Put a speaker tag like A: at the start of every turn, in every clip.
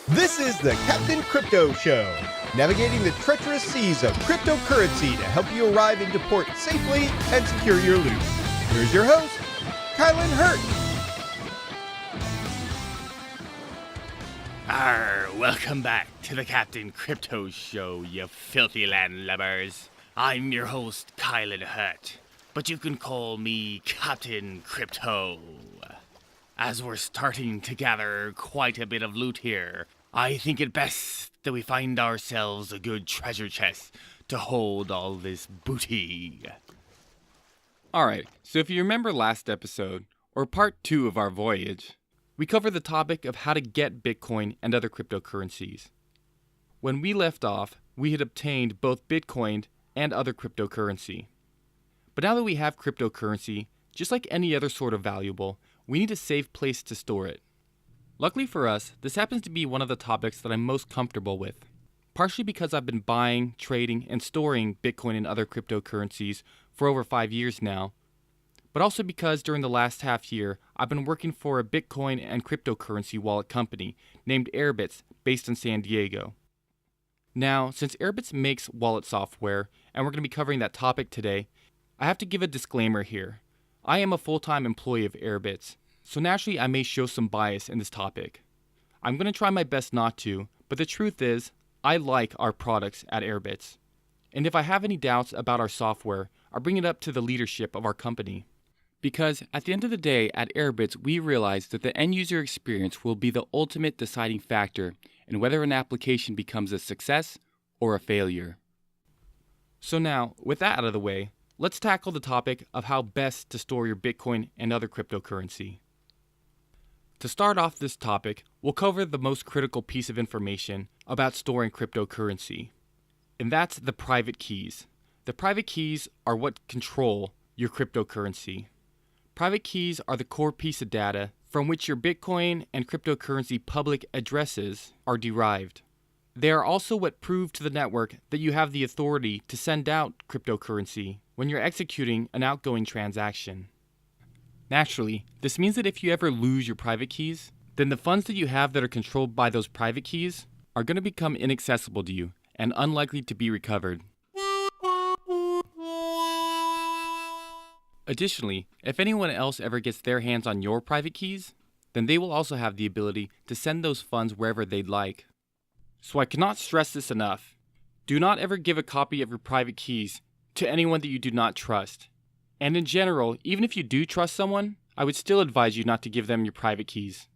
A: This is the Captain Crypto Show, navigating the treacherous seas of cryptocurrency to help you arrive into port safely and secure your loot. Here's your host, Kylan Hurt.
B: Welcome back to the Captain Crypto Show, you filthy landlubbers. I'm your host, Kylan Hurt, but you can call me Captain Crypto. As we're starting to gather quite a bit of loot here, I think it best that we find ourselves a good treasure chest to hold all this booty.
C: Alright, so if you remember last episode, or part 2 of our voyage, we covered the topic of how to get Bitcoin and other cryptocurrencies. When we left off, we had obtained both Bitcoin and other cryptocurrency. But now that we have cryptocurrency, just like any other sort of valuable, we need a safe place to store it. Luckily for us, this happens to be one of the topics that I'm most comfortable with, partially because I've been buying, trading, and storing Bitcoin and other cryptocurrencies for over 5 years now, but also because during the last half year, I've been working for a Bitcoin and cryptocurrency wallet company named Airbitz based in San Diego. Now, since Airbitz makes wallet software, and we're going to be covering that topic today, I have to give a disclaimer here. I am a full-time employee of Airbitz, so naturally I may show some bias in this topic. I'm going to try my best not to, but the truth is, I like our products at Airbitz. And if I have any doubts about our software, I'll bring it up to the leadership of our company. Because at the end of the day, at Airbitz, we realize that the end-user experience will be the ultimate deciding factor in whether an application becomes a success or a failure. So now, with that out of the way, let's tackle the topic of how best to store your Bitcoin and other cryptocurrency. To start off this topic, we'll cover the most critical piece of information about storing cryptocurrency, and that's the private keys. The private keys are what control your cryptocurrency. Private keys are the core piece of data from which your Bitcoin and cryptocurrency public addresses are derived. They are also what prove to the network that you have the authority to send out cryptocurrency when you're executing an outgoing transaction. Naturally, this means that if you ever lose your private keys, then the funds that you have that are controlled by those private keys are going to become inaccessible to you and unlikely to be recovered. Additionally, if anyone else ever gets their hands on your private keys, then they will also have the ability to send those funds wherever they'd like. So I cannot stress this enough. Do not ever give a copy of your private keys to anyone that you do not trust. And in general, even if you do trust someone, I would still advise you not to give them your private keys.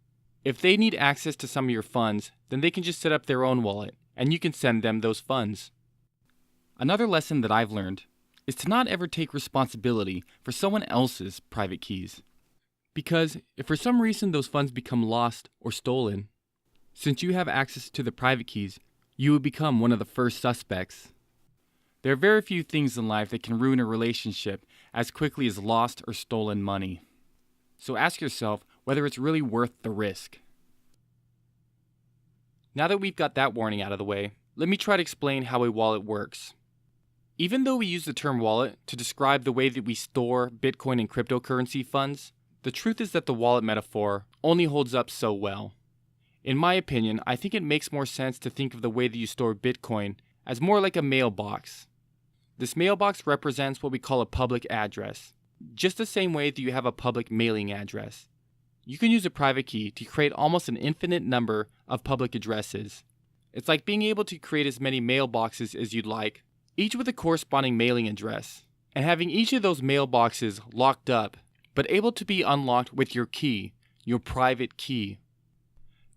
C: If they need access to some of your funds, then they can just set up their own wallet, and you can send them those funds. Another lesson that I've learned is to not ever take responsibility for someone else's private keys. Because if for some reason those funds become lost or stolen, since you have access to the private keys, you will become one of the first suspects. There are very few things in life that can ruin a relationship as quickly as lost or stolen money. So ask yourself whether it's really worth the risk. Now that we've got that warning out of the way, let me try to explain how a wallet works. Even though we use the term wallet to describe the way that we store Bitcoin and cryptocurrency funds, the truth is that the wallet metaphor only holds up so well. In my opinion, I think it makes more sense to think of the way that you store Bitcoin as more like a mailbox. This mailbox represents what we call a public address, just the same way that you have a public mailing address. You can use a private key to create almost an infinite number of public addresses. It's like being able to create as many mailboxes as you'd like, each with a corresponding mailing address, and having each of those mailboxes locked up, but able to be unlocked with your key, your private key.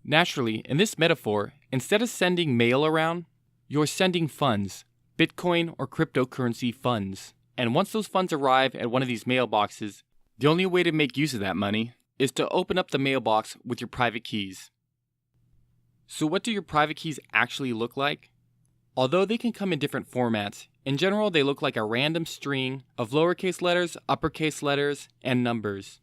C: Naturally, in this metaphor, instead of sending mail around, you're sending funds, Bitcoin or cryptocurrency funds. And once those funds arrive at one of these mailboxes, the only way to make use of that money is to open up the mailbox with your private keys. So what do your private keys actually look like? Although they can come in different formats, in general they look like a random string of lowercase letters, uppercase letters, and numbers.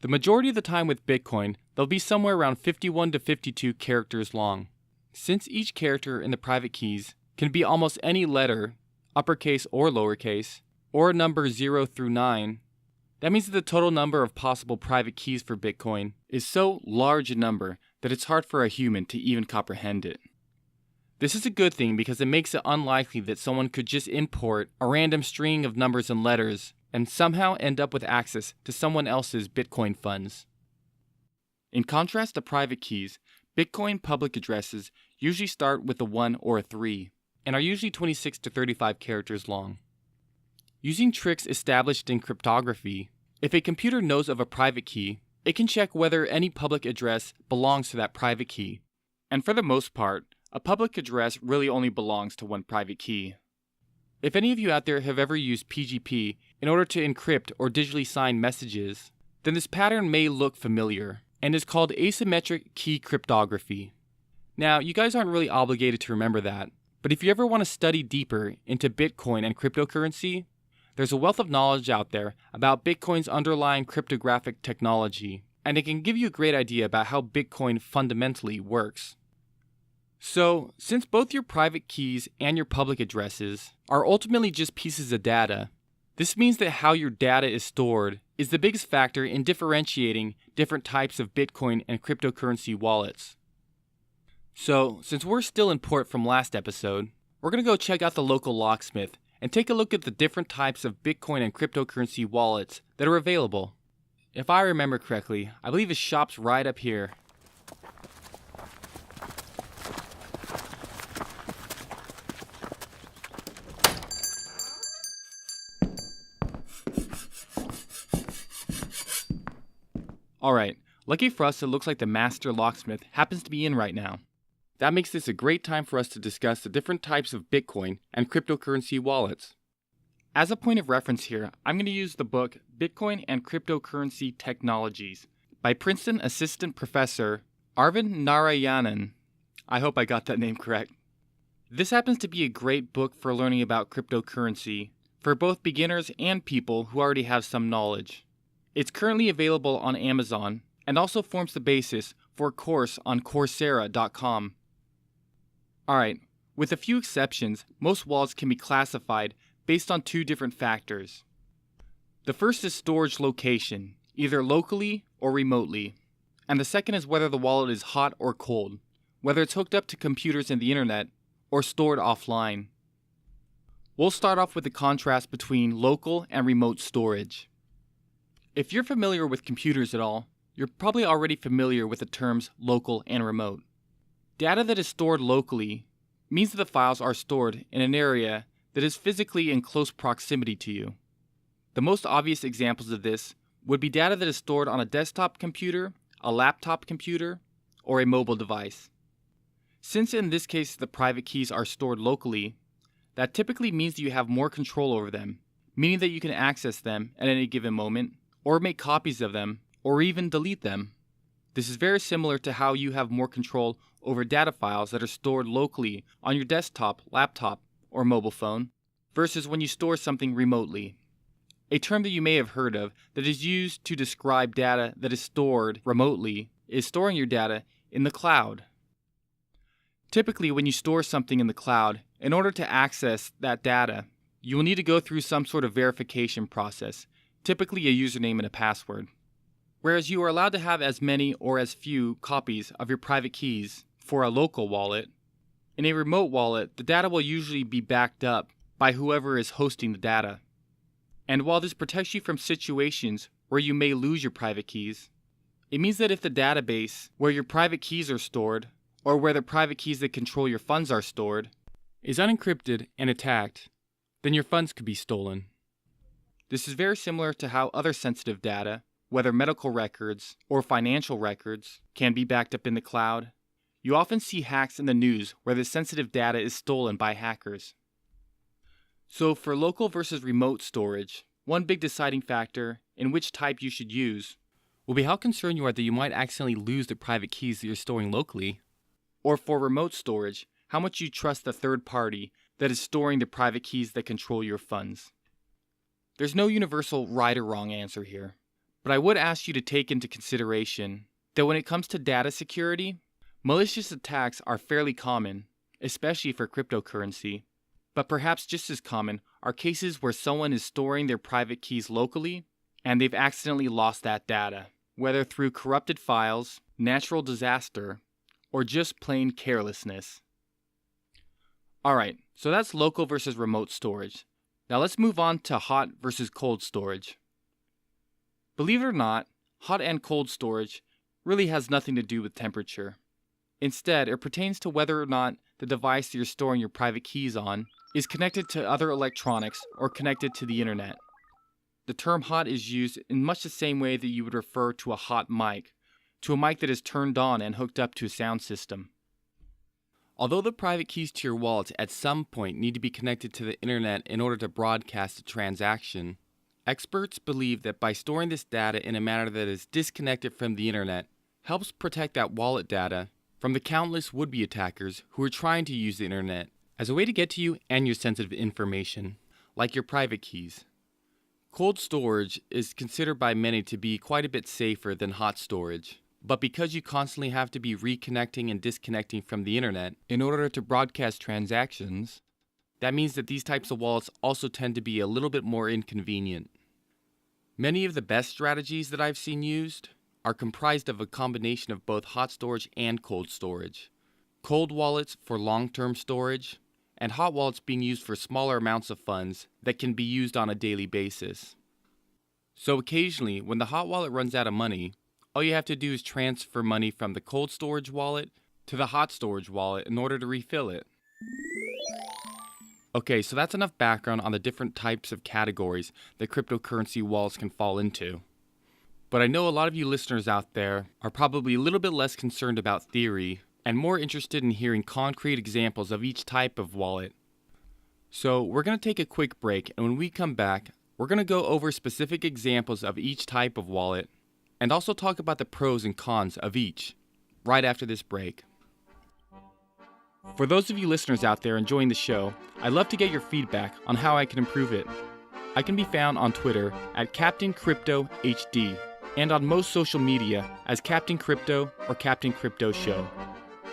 C: The majority of the time with Bitcoin, they'll be somewhere around 51 to 52 characters long. Since each character in the private keys can be almost any letter, uppercase or lowercase, or a number 0 through 9, that means that the total number of possible private keys for Bitcoin is so large a number that it's hard for a human to even comprehend it. This is a good thing because it makes it unlikely that someone could just import a random string of numbers and letters and somehow end up with access to someone else's Bitcoin funds. In contrast to private keys, Bitcoin public addresses usually start with a 1 or a 3 and are usually 26 to 35 characters long. Using tricks established in cryptography, if a computer knows of a private key, it can check whether any public address belongs to that private key. And for the most part, a public address really only belongs to one private key. If any of you out there have ever used PGP in order to encrypt or digitally sign messages, then this pattern may look familiar and is called asymmetric key cryptography. Now, you guys aren't really obligated to remember that, but if you ever want to study deeper into Bitcoin and cryptocurrency, there's a wealth of knowledge out there about Bitcoin's underlying cryptographic technology, and it can give you a great idea about how Bitcoin fundamentally works. So, since both your private keys and your public addresses are ultimately just pieces of data, this means that how your data is stored is the biggest factor in differentiating different types of Bitcoin and cryptocurrency wallets. So, since we're still in port from last episode, we're going to go check out the local locksmith and take a look at the different types of Bitcoin and cryptocurrency wallets that are available. If I remember correctly, I believe his shop's right up here. Alright, lucky for us, it looks like the master locksmith happens to be in right now. That makes this a great time for us to discuss the different types of Bitcoin and cryptocurrency wallets. As a point of reference here, I'm going to use the book Bitcoin and Cryptocurrency Technologies by Princeton Assistant Professor Arvind Narayanan. I hope I got that name correct. This happens to be a great book for learning about cryptocurrency for both beginners and people who already have some knowledge. It's currently available on Amazon and also forms the basis for a course on Coursera.com. Alright, with a few exceptions, most wallets can be classified based on two different factors. The first is storage location, either locally or remotely. And the second is whether the wallet is hot or cold, whether it's hooked up to computers and the internet or stored offline. We'll start off with the contrast between local and remote storage. If you're familiar with computers at all, you're probably already familiar with the terms local and remote. Data that is stored locally means that the files are stored in an area that is physically in close proximity to you. The most obvious examples of this would be data that is stored on a desktop computer, a laptop computer, or a mobile device. Since in this case the private keys are stored locally, that typically means that you have more control over them, meaning that you can access them at any given moment, or make copies of them, or even delete them. This is very similar to how you have more control over data files that are stored locally on your desktop, laptop, or mobile phone, versus when you store something remotely. A term that you may have heard of that is used to describe data that is stored remotely is storing your data in the cloud. Typically, when you store something in the cloud, in order to access that data, you will need to go through some sort of verification process, typically a username and a password. Whereas you are allowed to have as many or as few copies of your private keys for a local wallet, in a remote wallet, the data will usually be backed up by whoever is hosting the data. And while this protects you from situations where you may lose your private keys, it means that if the database where your private keys are stored, or where the private keys that control your funds are stored, is unencrypted and attacked, then your funds could be stolen. This is very similar to how other sensitive data, whether medical records or financial records, can be backed up in the cloud. You often see hacks in the news where the sensitive data is stolen by hackers. So for local versus remote storage, one big deciding factor in which type you should use will be how concerned you are that you might accidentally lose the private keys that you're storing locally. Or for remote storage, how much you trust the third party that is storing the private keys that control your funds. There's no universal right or wrong answer here, but I would ask you to take into consideration that when it comes to data security, malicious attacks are fairly common, especially for cryptocurrency, but perhaps just as common are cases where someone is storing their private keys locally and they've accidentally lost that data, whether through corrupted files natural disaster, or just plain carelessness. Alright, so that's local versus remote storage. Now let's move on to hot versus cold storage. Believe it or not, hot and cold storage really has nothing to do with temperature. Instead, it pertains to whether or not the device that you're storing your private keys on is connected to other electronics or connected to the internet. The term hot is used in much the same way that you would refer to a hot mic, to a mic that is turned on and hooked up to a sound system. Although the private keys to your wallet at some point need to be connected to the internet in order to broadcast a transaction, experts believe that by storing this data in a manner that is disconnected from the internet helps protect that wallet data from the countless would-be attackers who are trying to use the internet as a way to get to you and your sensitive information, like your private keys. Cold storage is considered by many to be quite a bit safer than hot storage, but because you constantly have to be reconnecting and disconnecting from the internet in order to broadcast transactions, that means that these types of wallets also tend to be a little bit more inconvenient. Many of the best strategies that I've seen used are comprised of a combination of both hot storage and cold storage. Cold wallets for long-term storage, and hot wallets being used for smaller amounts of funds that can be used on a daily basis. So occasionally, when the hot wallet runs out of money, all you have to do is transfer money from the cold storage wallet to the hot storage wallet in order to refill it. Okay, so that's enough background on the different types of categories that cryptocurrency wallets can fall into. But I know a lot of you listeners out there are probably a little bit less concerned about theory and more interested in hearing concrete examples of each type of wallet. So we're going to take a quick break, and when we come back, we're going to go over specific examples of each type of wallet and also talk about the pros and cons of each right after this break. For those of you listeners out there enjoying the show, I'd love to get your feedback on how I can improve it. I can be found on Twitter at CaptainCryptoHD and on most social media as Captain Crypto or Captain Crypto Show.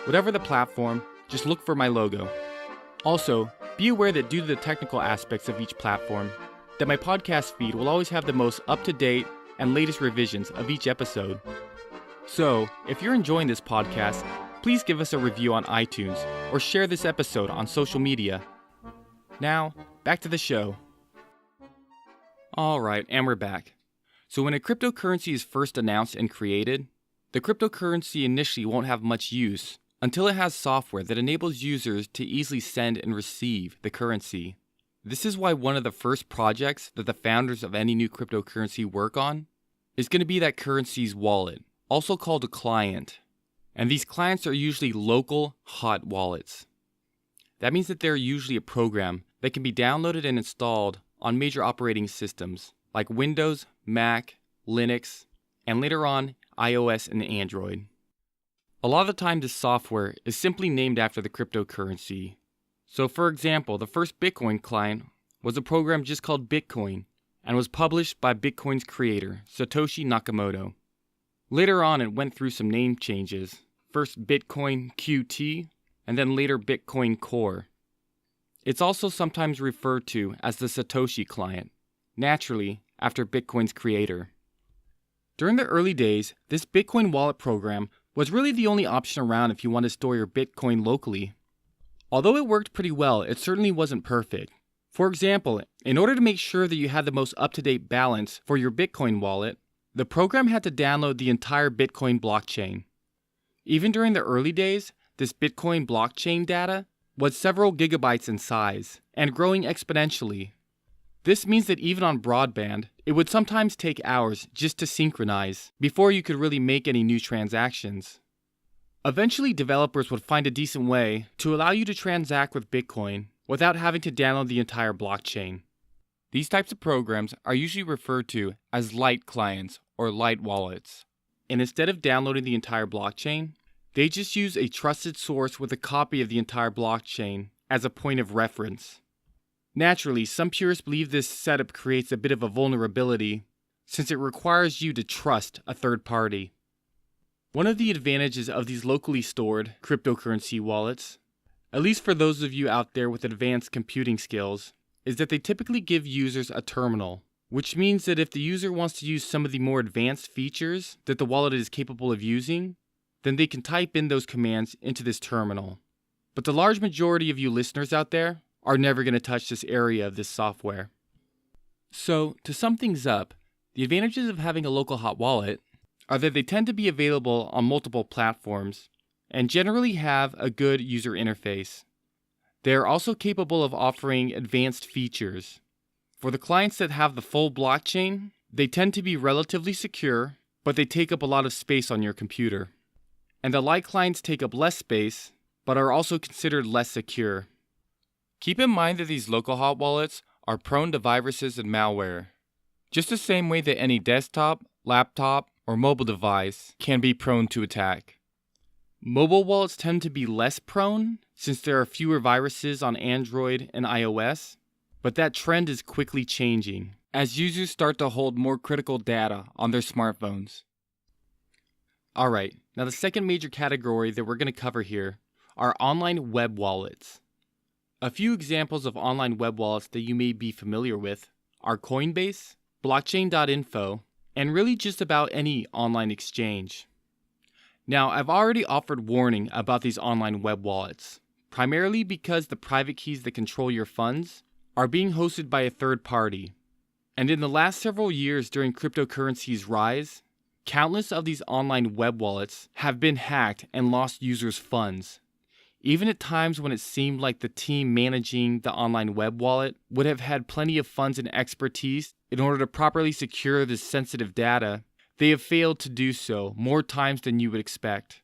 C: Whatever the platform, just look for my logo. Also, be aware that due to the technical aspects of each platform, that my podcast feed will always have the most up-to-date and latest revisions of each episode. So, if you're enjoying this podcast, please give us a review on iTunes or share this episode on social media. Now, back to the show. Alright, and we're back. So when a cryptocurrency is first announced and created, the cryptocurrency initially won't have much use until it has software that enables users to easily send and receive the currency. This is why one of the first projects that the founders of any new cryptocurrency work on is going to be that currency's wallet, also called a client. And these clients are usually local hot wallets. That means that they're usually a program that can be downloaded and installed on major operating systems like Windows, Mac, Linux, and later on iOS and Android. A lot of the time this software is simply named after the cryptocurrency. So for example, the first Bitcoin client was a program just called Bitcoin and was published by Bitcoin's creator, Satoshi Nakamoto. Later on it went through some name changes, first Bitcoin QT and then later Bitcoin Core. It's also sometimes referred to as the Satoshi client, naturally after Bitcoin's creator. During the early days, this Bitcoin wallet program was really the only option around if you want to store your Bitcoin locally. Although it worked pretty well, it certainly wasn't perfect. For example, in order to make sure that you had the most up-to-date balance for your Bitcoin wallet, the program had to download the entire Bitcoin blockchain. Even during the early days, this Bitcoin blockchain data was several gigabytes in size and growing exponentially. This means that even on broadband, it would sometimes take hours just to synchronize before you could really make any new transactions. Eventually, developers would find a decent way to allow you to transact with Bitcoin without having to download the entire blockchain. These types of programs are usually referred to as light clients or light wallets. And instead of downloading the entire blockchain, they just use a trusted source with a copy of the entire blockchain as a point of reference. Naturally, some purists believe this setup creates a bit of a vulnerability since it requires you to trust a third party. One of the advantages of these locally stored cryptocurrency wallets, at least for those of you out there with advanced computing skills, is that they typically give users a terminal, which means that if the user wants to use some of the more advanced features that the wallet is capable of using, then they can type in those commands into this terminal. But the large majority of you listeners out there are never going to touch this area of this software. So, to sum things up, the advantages of having a local hot wallet are that they tend to be available on multiple platforms and generally have a good user interface. They are also capable of offering advanced features. For the clients that have the full blockchain, they tend to be relatively secure, but they take up a lot of space on your computer. And the light clients take up less space, but are also considered less secure. Keep in mind that these local hot wallets are prone to viruses and malware, just the same way that any desktop, laptop, or mobile device can be prone to attack. Mobile wallets tend to be less prone since there are fewer viruses on Android and iOS, but that trend is quickly changing as users start to hold more critical data on their smartphones. Alright, now the second major category that we're going to cover here are online web wallets. A few examples of online web wallets that you may be familiar with are Coinbase, blockchain.info, and really just about any online exchange. Now, I've already offered warning about these online web wallets, primarily because the private keys that control your funds are being hosted by a third party. And in the last several years during cryptocurrency's rise, countless of these online web wallets have been hacked and lost users' funds. Even at times when it seemed like the team managing the online web wallet would have had plenty of funds and expertise in order to properly secure this sensitive data, they have failed to do so more times than you would expect.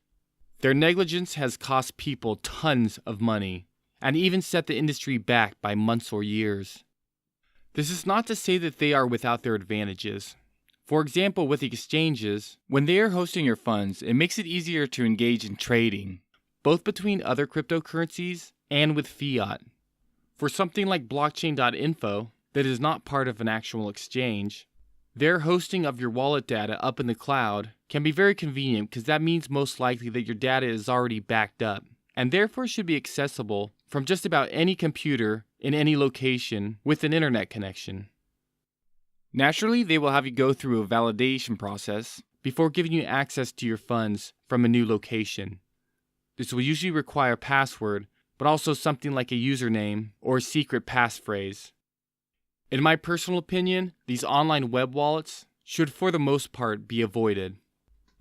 C: Their negligence has cost people tons of money, and even set the industry back by months or years. This is not to say that they are without their advantages. For example, with exchanges, when they are hosting your funds, it makes it easier to engage in trading, both between other cryptocurrencies and with fiat. For something like blockchain.info, that is not part of an actual exchange, their hosting of your wallet data up in the cloud can be very convenient because that means most likely that your data is already backed up, and therefore should be accessible from just about any computer in any location with an internet connection. Naturally, they will have you go through a validation process before giving you access to your funds from a new location. This will usually require a password, but also something like a username or a secret passphrase. In my personal opinion, these online web wallets should for the most part be avoided.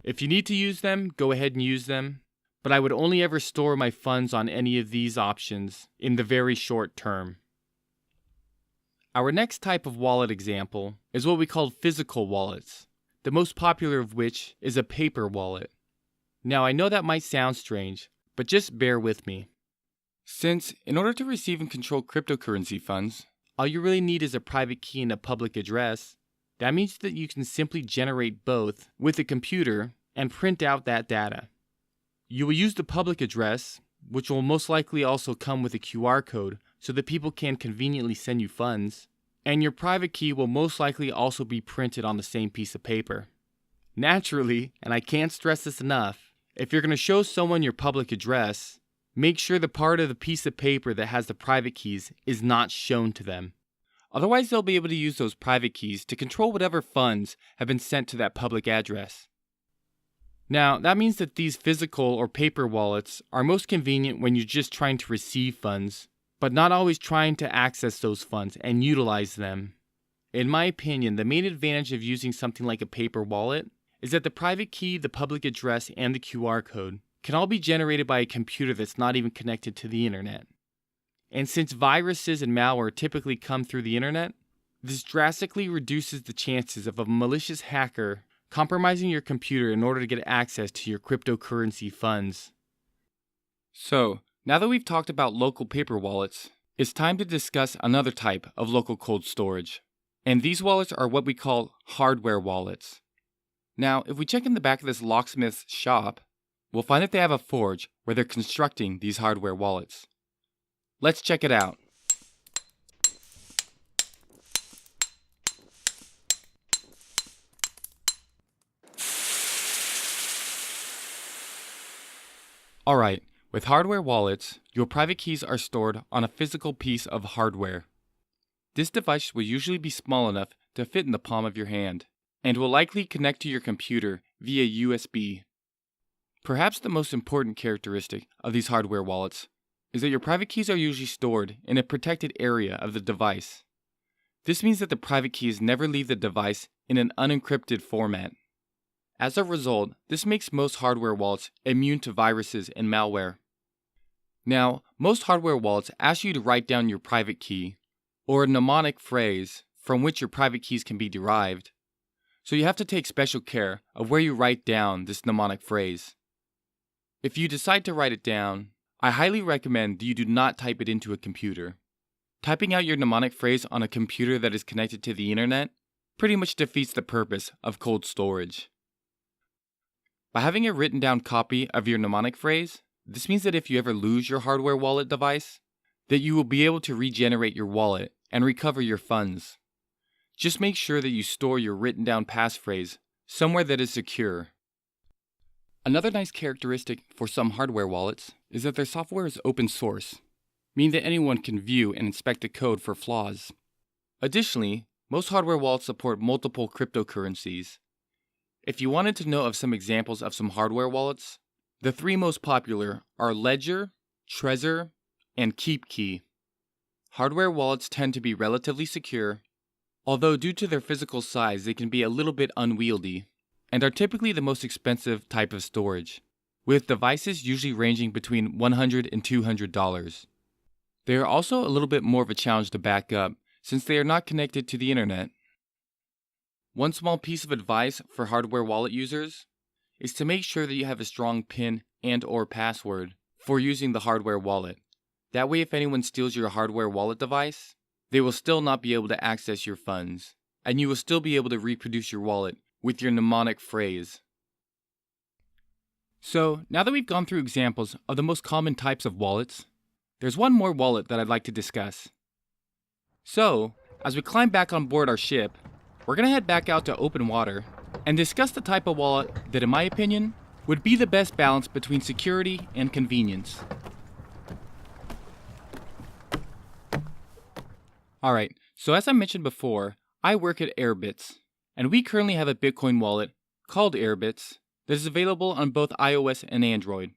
C: If you need to use them, go ahead and use them, but I would only ever store my funds on any of these options in the very short term. Our next type of wallet example is what we call physical wallets, the most popular of which is a paper wallet. Now I know that might sound strange, but just bear with me. Since, in order to receive and control cryptocurrency funds, all you really need is a private key and a public address, that means that you can simply generate both with a computer and print out that data. You will use the public address, which will most likely also come with a QR code so that people can conveniently send you funds, and your private key will most likely also be printed on the same piece of paper. Naturally, and I can't stress this enough, if you're going to show someone your public address, make sure the part of the piece of paper that has the private keys is not shown to them. Otherwise, they'll be able to use those private keys to control whatever funds have been sent to that public address. Now, that means that these physical or paper wallets are most convenient when you're just trying to receive funds, but not always trying to access those funds and utilize them. In my opinion, the main advantage of using something like a paper wallet is that the private key, the public address, and the QR code can all be generated by a computer that's not even connected to the internet. And since viruses and malware typically come through the internet, this drastically reduces the chances of a malicious hacker compromising your computer in order to get access to your cryptocurrency funds. So, now that we've talked about local paper wallets, it's time to discuss another type of local cold storage. And these wallets are what we call hardware wallets. Now, if we check in the back of this locksmith's shop, we'll find that they have a forge where they're constructing these hardware wallets. Let's check it out. Alright, with hardware wallets, your private keys are stored on a physical piece of hardware. This device will usually be small enough to fit in the palm of your hand, and will likely connect to your computer via USB. Perhaps the most important characteristic of these hardware wallets is that your private keys are usually stored in a protected area of the device. This means that the private keys never leave the device in an unencrypted format. As a result, this makes most hardware wallets immune to viruses and malware. Now, most hardware wallets ask you to write down your private key, or a mnemonic phrase from which your private keys can be derived. So you have to take special care of where you write down this mnemonic phrase. If you decide to write it down, I highly recommend that you do not type it into a computer. Typing out your mnemonic phrase on a computer that is connected to the internet pretty much defeats the purpose of cold storage. By having a written down copy of your mnemonic phrase, this means that if you ever lose your hardware wallet device, that you will be able to regenerate your wallet and recover your funds. Just make sure that you store your written down passphrase somewhere that is secure. Another nice characteristic for some hardware wallets is that their software is open source, meaning that anyone can view and inspect the code for flaws. Additionally, most hardware wallets support multiple cryptocurrencies. If you wanted to know of some examples of some hardware wallets, the three most popular are Ledger, Trezor, and KeepKey. Hardware wallets tend to be relatively secure, although due to their physical size they can be a little bit unwieldy, and are typically the most expensive type of storage, with devices usually ranging between $100 and $200. They are also a little bit more of a challenge to back up since they are not connected to the internet. One small piece of advice for hardware wallet users is to make sure that you have a strong PIN and/or password for using the hardware wallet. That way, if anyone steals your hardware wallet device, they will still not be able to access your funds, and you will still be able to reproduce your wallet with your mnemonic phrase. So, now that we've gone through examples of the most common types of wallets, there's one more wallet that I'd like to discuss. So, as we climb back on board our ship, we're going to head back out to open water and discuss the type of wallet that, in my opinion, would be the best balance between security and convenience. Alright, so as I mentioned before, I work at Airbitz, and we currently have a Bitcoin wallet called Airbitz that is available on both iOS and Android.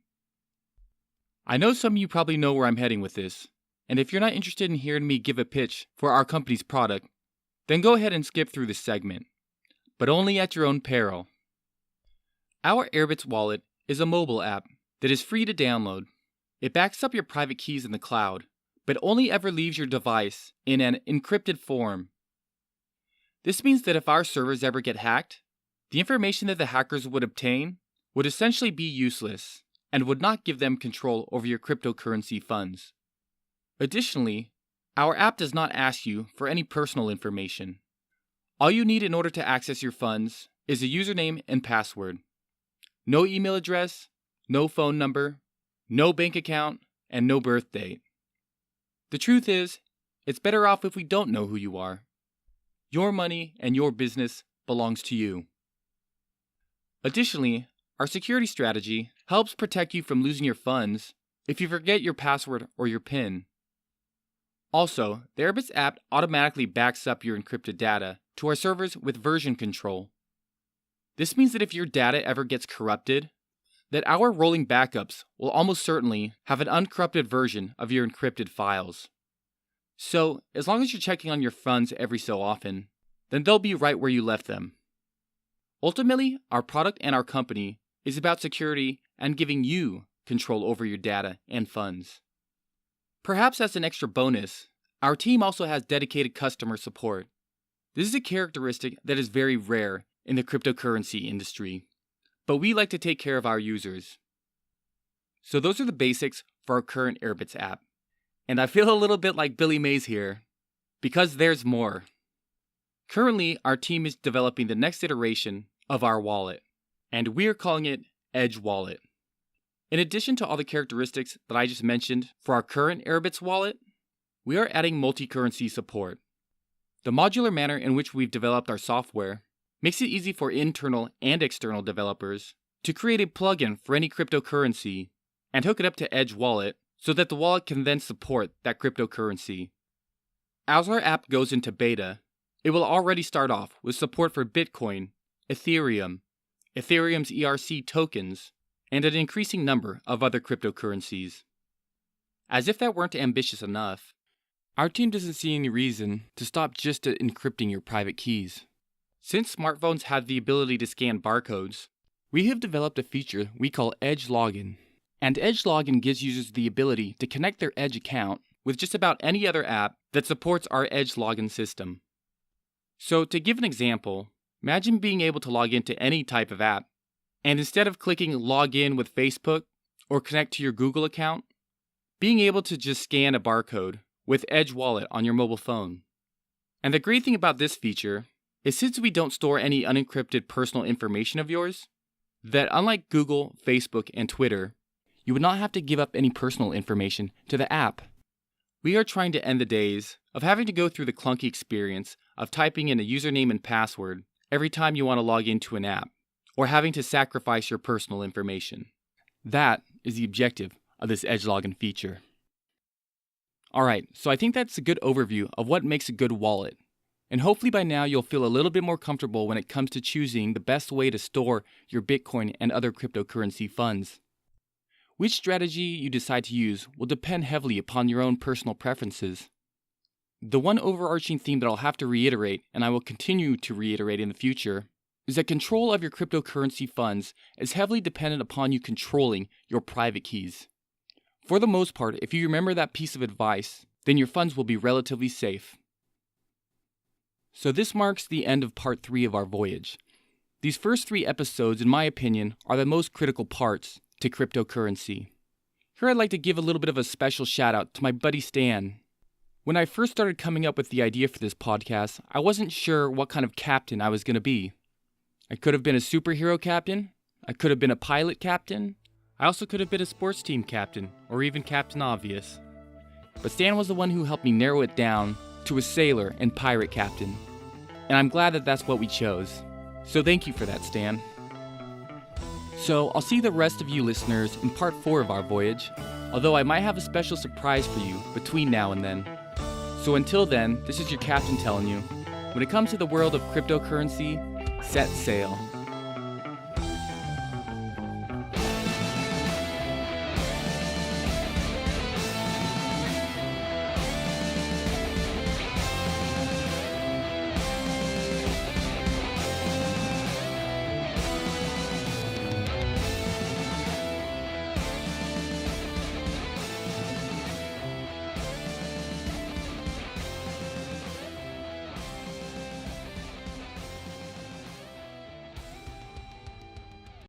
C: I know some of you probably know where I'm heading with this, and if you're not interested in hearing me give a pitch for our company's product, then go ahead and skip through this segment, but only at your own peril. Our Airbitz wallet is a mobile app that is free to download. It backs up your private keys in the cloud, but only ever leaves your device in an encrypted form. This means that if our servers ever get hacked, the information that the hackers would obtain would essentially be useless and would not give them control over your cryptocurrency funds. Additionally, our app does not ask you for any personal information. All you need in order to access your funds is a username and password. No email address, no phone number, no bank account, and no birth date. The truth is, it's better off if we don't know who you are. Your money and your business belongs to you. Additionally, our security strategy helps protect you from losing your funds if you forget your password or your PIN. Also, the Airbitz app automatically backs up your encrypted data to our servers with version control. This means that if your data ever gets corrupted, that our rolling backups will almost certainly have an uncorrupted version of your encrypted files. So, as long as you're checking on your funds every so often, then they'll be right where you left them. Ultimately, our product and our company is about security and giving you control over your data and funds. Perhaps as an extra bonus, our team also has dedicated customer support. This is a characteristic that is very rare in the cryptocurrency industry, but we like to take care of our users. So those are the basics for our current Airbitz app. And I feel a little bit like Billy Mays here, because there's more. Currently, our team is developing the next iteration of our wallet, and we're calling it Edge Wallet. In addition to all the characteristics that I just mentioned for our current Airbitz wallet, we are adding multi-currency support. The modular manner in which we've developed our software makes it easy for internal and external developers to create a plugin for any cryptocurrency and hook it up to Edge Wallet so that the wallet can then support that cryptocurrency. As our app goes into beta, it will already start off with support for Bitcoin, Ethereum, Ethereum's ERC tokens, and an increasing number of other cryptocurrencies. As if that weren't ambitious enough, our team doesn't see any reason to stop just at encrypting your private keys. Since smartphones have the ability to scan barcodes, we have developed a feature we call Edge Login. And Edge Login gives users the ability to connect their Edge account with just about any other app that supports our Edge Login system. So to give an example, imagine being able to log into any type of app, and instead of clicking log in with Facebook or connect to your Google account, being able to just scan a barcode with Edge Wallet on your mobile phone. And the great thing about this feature is since we don't store any unencrypted personal information of yours, that unlike Google, Facebook, and Twitter, you would not have to give up any personal information to the app. We are trying to end the days of having to go through the clunky experience of typing in a username and password every time you want to log into an app, or having to sacrifice your personal information. That is the objective of this Edge Login feature. Alright, so I think that's a good overview of what makes a good wallet. And hopefully by now you'll feel a little bit more comfortable when it comes to choosing the best way to store your Bitcoin and other cryptocurrency funds. Which strategy you decide to use will depend heavily upon your own personal preferences. The one overarching theme that I'll have to reiterate, and I will continue to reiterate in the future, is that control of your cryptocurrency funds is heavily dependent upon you controlling your private keys. For the most part, if you remember that piece of advice, then your funds will be relatively safe. So this marks the end of part 3 of our voyage. These first 3 episodes, in my opinion, are the most critical parts to cryptocurrency. Here I'd like to give a little bit of a special shout out to my buddy Stan. When I first started coming up with the idea for this podcast, I wasn't sure what kind of captain I was going to be. I could have been a superhero captain, I could have been a pilot captain, I also could have been a sports team captain, or even Captain Obvious. But Stan was the one who helped me narrow it down to a sailor and pirate captain. And I'm glad that that's what we chose. So thank you for that, Stan. So I'll see the rest of you listeners in part 4 of our voyage, although I might have a special surprise for you between now and then. So until then, this is your captain telling you, when it comes to the world of cryptocurrency, set sail.